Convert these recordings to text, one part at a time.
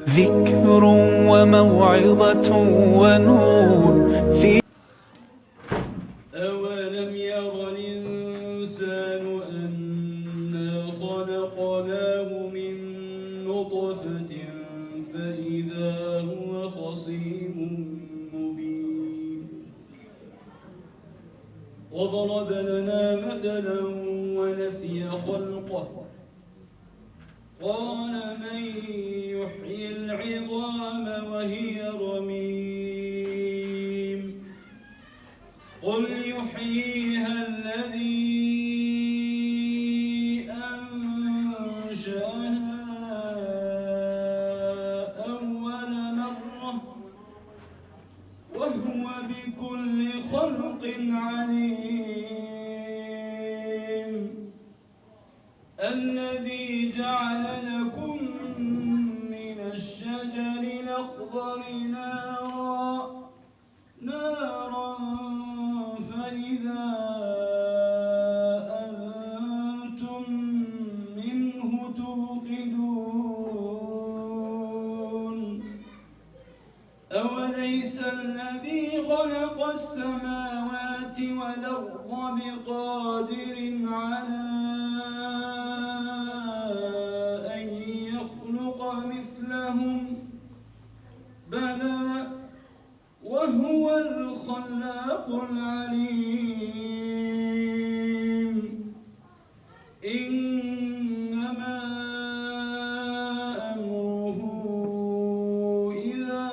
ذكر وموعظة ونور في أولم ير الإنسان أنا خلقناه من نطفة فإذا هو خصيم مبين وضرب لنا مثلا ونسي خلقه قال من يحيي العظام وهي رميم قل يحييها الذي أنشأها أول مرة وهو بكل خلق عليم الذي جعل لكم من الشجر الأخضر نارا فإذا أنتم منه توقدون أوليس الذي خلق السماوات والأرض بقادر على أن يخلق مثلهم بلى وهو الخلاق العليم إنما أمره إذا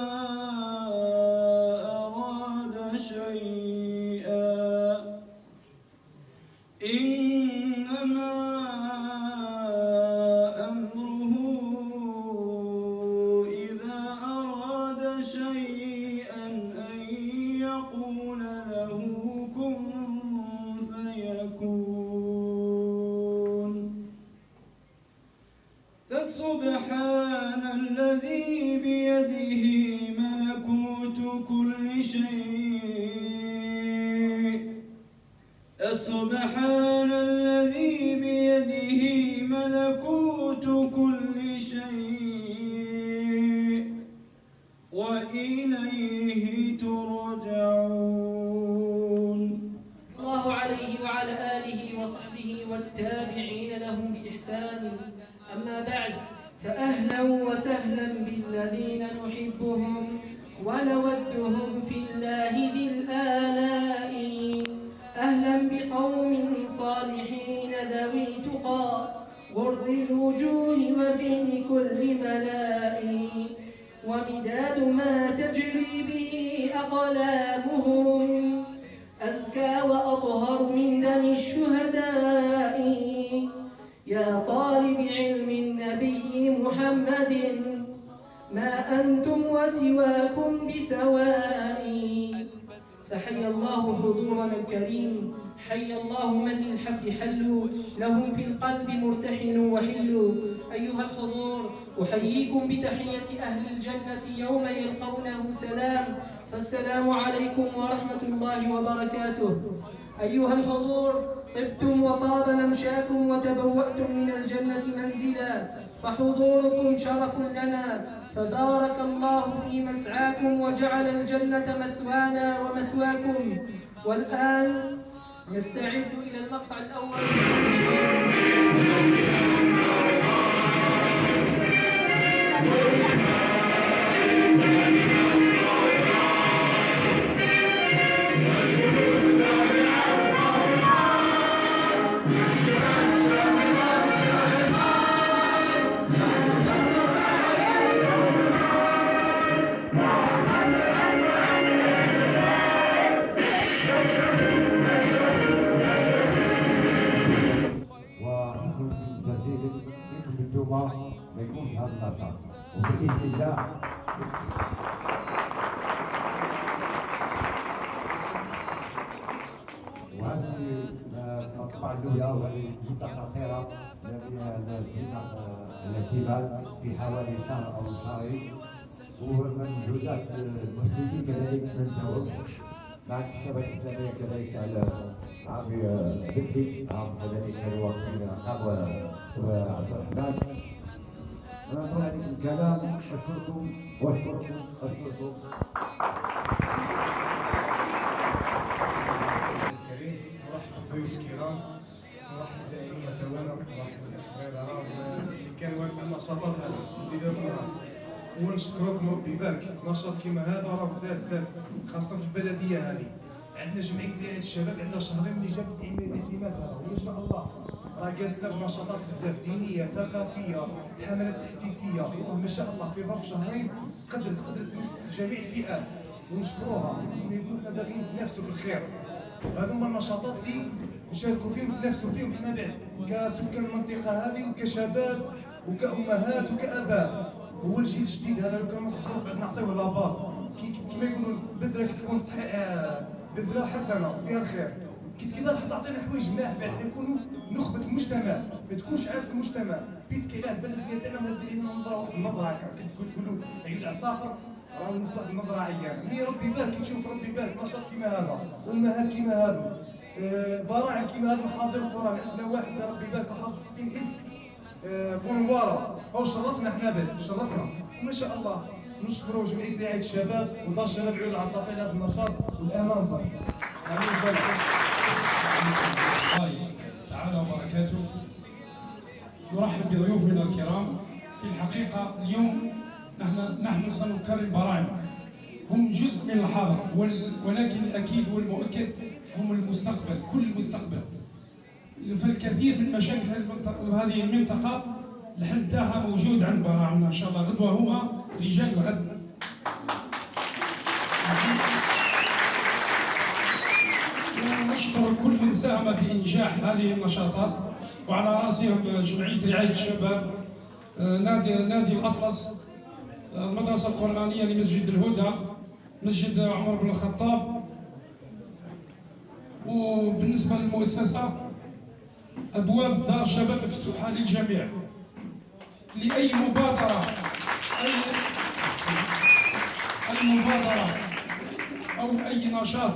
أراد شيئا إنما أمره إذا أراد شيئا أن يقول له كن فيكون فسبحان الذي بيده ملكوت كل شيء سبحان الذي بيده ملكوت كل شيء وإليه ترجعون. الله عليه وعلى آله وصحبه والتابعين لهم بإحسان. أما بعد فأهلا وسهلا بالذين نحبهم ونودهم في الله ذي الآلاء. أهلا بقوم صالحين ذوي تقى غر الوجوه وزين كل ملاء ومداد ما تجري به أقلامهم أزكى وأطهر من دم الشهداء. يا طالب علم النبي محمد ما أنتم وسواكم بسواء. فحي الله حضورنا الكريم حي الله من للحفل حلوا لهم في القلب مرتحن وحلوا. أيها الحضور أحييكم بتحية أهل الجنة يوم يلقونه سلام فالسلام عليكم ورحمة الله وبركاته. أيها الحضور طبتم وطاب ممشاكم وتبوأتم من الجنة منزلا فحضوركم شرف لنا فبارك الله في مسعاكم وجعل الجنة مثوانا ومثواكم. والآن نستعد إلى المقطع الأول من التشريع. ما يكونش هذا النشاط وباذن الله وهذه المقطع الاولى وهذه جدا قصيره فيها الاحتفال في حوالي شهر او شهرين ومن جهودات المسلمين كذلك من سوق مع الشبكه الاسلاميه كذلك على عربي بسي عرب كذلك الوقت عقاب عبد الرحمن ونطلع هذه الكلام. أشكركم وأشكركم وأشكركم. الكريم مرحبا بالضيوف الكرام، مرحبا دائما توانا، مرحبا بالاخوان كان واقف على النشاطات هذا اللي داروا في النهار، ونشكركم ربي يبارك. نشاط كيما هذا راه زاد خاصة في البلدية هذه. عندنا جمعية رعاية الشباب عندنا شهرين اللي جابت الاهتمام هذا، وإن شاء الله راه جالسة بنشاطات بزاف دينية ثقافية حملات تحسيسية، وما شاء الله في ظرف شهرين قدرت تمس جميع الفئات ونشكروها. ونقول حنا باغيين نتنافسوا في الخير. هذو هما النشاطات اللي نشاركوا فيهم نتنافسوا فيهم حنا بعد كسكان المنطقة هذه وكشباب وكأمهات وكآباء. هو الجيل الجديد هذا لو كان الصغر بعد نعطيوه لاباز كيما يقولوا البذرة كي تكون صحيحة بذرة حسنة فيها الخير. كي راح تعطينا حوايج ملاح بعد نكونوا نخبة المجتمع، ما تكونش عاد في المجتمع. بيسكي علاه البلد ديالنا مازالين نظرة واحد النظرة هكا تقولوا عيون العصافر راه بالنسبة للنظرة عيان. مي ربي يبارك تشوف ربي يبارك نشاط كيما هذا، امهات كيما هذو، براعم كيما هذا محاضر القرآن. عندنا واحد ربي يبارك حافظ 60 حزب بونوارا، او شرفنا حنا به شرفنا وما شاء الله. نشكروا جمعية رعاية الشباب ودار الشباب عيون العصافر على هذا النشاط والامان برك. تعالى وبركاته. نرحب بضيوفنا الكرام. في الحقيقة اليوم نحن سنكرم براعم، هم جزء من الحاضر ولكن الأكيد والمؤكد هم المستقبل، كل المستقبل. فالكثير من مشاكل هذه المنطقة الحل تاعها موجود عند براعمنا إن شاء الله. غدوة هما رجال الغد. نشكر كل من ساهم في إنجاح هذه النشاطات، وعلى رأسهم جمعية رعاية الشباب، نادي الأطلس، المدرسة القرآنية لمسجد الهدى، مسجد عمر بن الخطاب. وبالنسبة للمؤسسة أبواب دار الشباب مفتوحة للجميع لأي مبادرة، أي مبادرة أو أي نشاط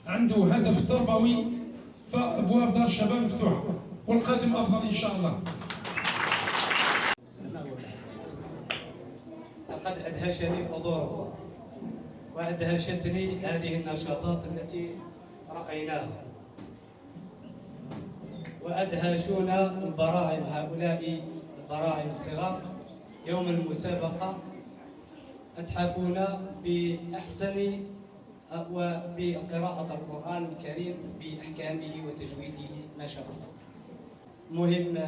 عنده هدف تربوي فأبواب دار الشباب مفتوحة، والقادم أفضل إن شاء الله. لقد أدهشني حضوركم وأدهشتني هذه النشاطات التي رأيناها، وأدهشونا البراعم، هؤلاء البراعم الصغار يوم المسابقة أتحفونا بأحسن وبقراءة القرآن الكريم بأحكامه وتجويده ما شاء الله. مهم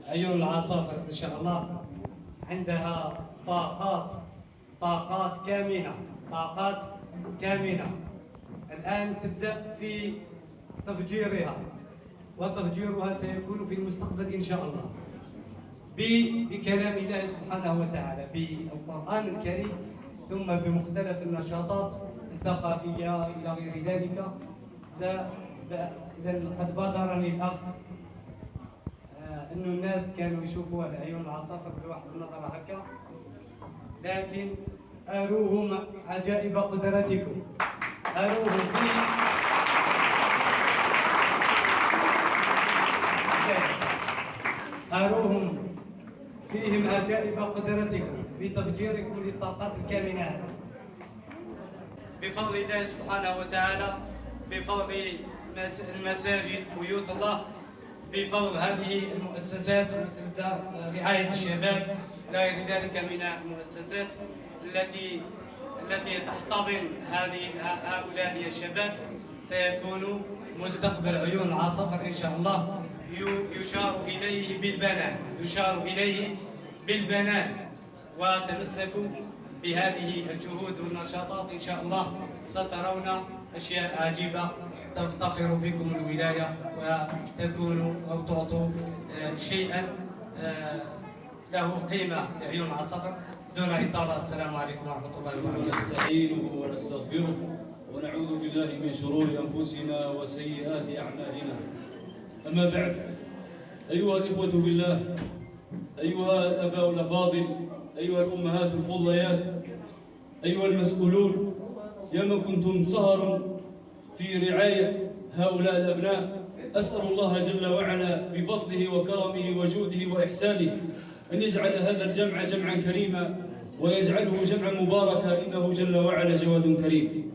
عيون العصافر إن شاء الله عندها طاقات كامنة الآن تبدأ في تفجيرها، وتفجيرها سيكون في المستقبل إن شاء الله بكلام الله سبحانه وتعالى بالقرآن الكريم، ثم بمختلف النشاطات الثقافية إلى غير ذلك. إذا قد بادرني الأخ إنه الناس كانوا يشوفوا عيون العصافر بواحد النظرة هكا، لكن أروهم عجائب قدرتكم، أروهم فيهم عجائب قدرتكم بتفجيركم للطاقات الكامنة بفضل الله سبحانه وتعالى، بفضل المساجد بيوت الله، بفضل هذه المؤسسات مثل دار رعاية الشباب إلى غير ذلك من المؤسسات التي تحتضن هؤلاء الشباب. سيكون مستقبل عيون العصافر إن شاء الله يشار إليه بالبنان، وتمسكوا بهذه الجهود والنشاطات إن شاء الله سترون أشياء عجيبة تفتخر بكم الولاية، وتكونوا أو تعطوا شيئا له قيمة لعيون العصافر. دون إطالة، السلام عليكم ورحمة الله وبركاته. نستعينه ونستغفره ونعوذ بالله من شرور أنفسنا وسيئات أعمالنا. أما بعد، أيها الإخوة بالله، أيها الآباء الأفاضل، أيها الأمهات الفضليات، أيها المسؤولون، يا من كنتم سهرا في رعاية هؤلاء الأبناء، أسأل الله جل وعلا بفضله وكرمه وجوده وإحسانه أن يجعل هذا الجمع جمعا كريما ويجعله جمعا مباركا، إنه جل وعلا جواد كريم.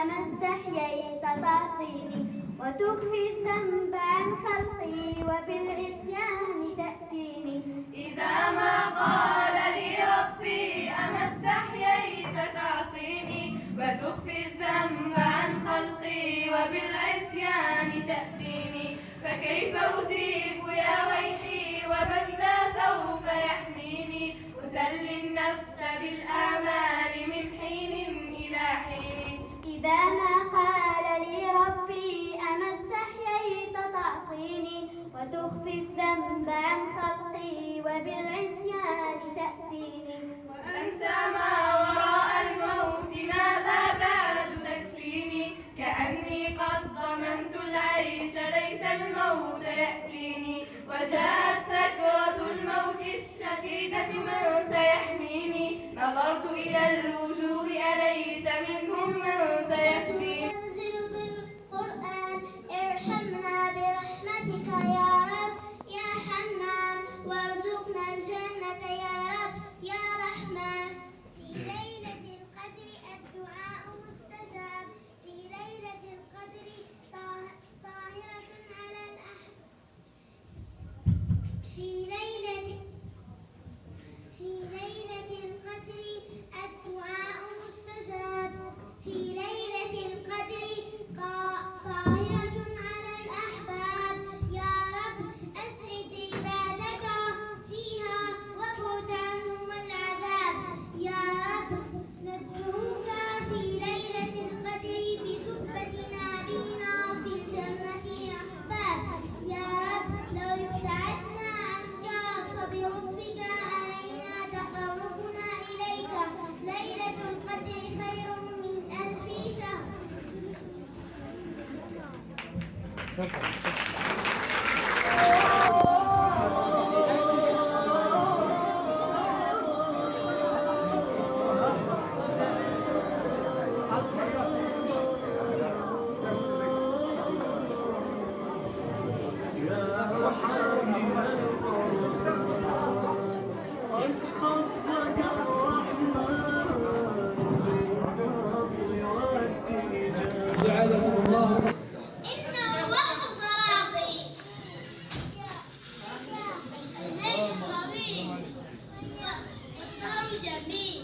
أما استحييت تعصيني وتخفي الذنب عن خلقي وبالعصيان تأتيني. إذا ما قال لي ربي أما استحييت تعصيني وتخفي الذنب عن خلقي وبالعصيان تأتيني، فكيف أجيب يا ويحي ومن ذا سوف يحميني؟ أسلي النفس بالآمال من حين إلى حين. إذا ما قال لي ربي أما استحييت تعصيني وتخفي الذنب عن خلقي وبالعصيان تأتيني. وأنت ما وراء الموت ماذا بعد تكفيني؟ كأني قد ضمنت العيش ليس الموت يأتيني، وجاءت سكرة الموت الشديدة من سيحميني؟ نظرت إلى الوجوه أليس منهم من سيكفيني؟ تنزل بالقرآن ارحمنا برحمتك يا رب يا حنان، وارزقنا الجنة يا رب يا رحمن. في ليلة القدر الدعاء مستجاب، في ليلة القدر طاهرة على الأحب، في ليلة القدر الدعاء مستجاب، في ليلة القدر طاهرة على الأحباب. يا رب أسعد عبادك فيها وفوت عنهم العذاب. يا رب نبهوك في ليلة القدر بصحبة نبينا في الجنة أحباب. يا رب لو ابتعدنا عنك فبلطفك علينا تقربنا إليك. ليلة القدر خير من 1000 شهر. إنه وقت صلاتي. الليل طويل والسهر جميل.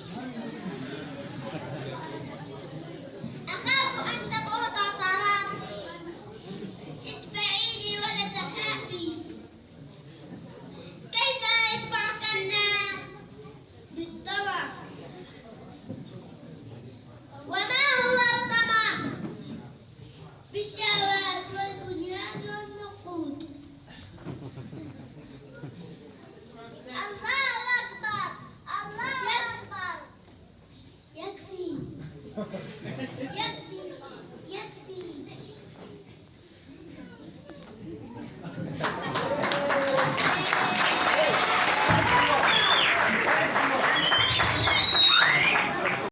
أخاف أن تفوت صلاتي. اتبعيني ولا تخافي. كيف يتبعك الناس؟ بالطمع. وما هو الطمع؟ بالشهوات والبنيان والنقود. الله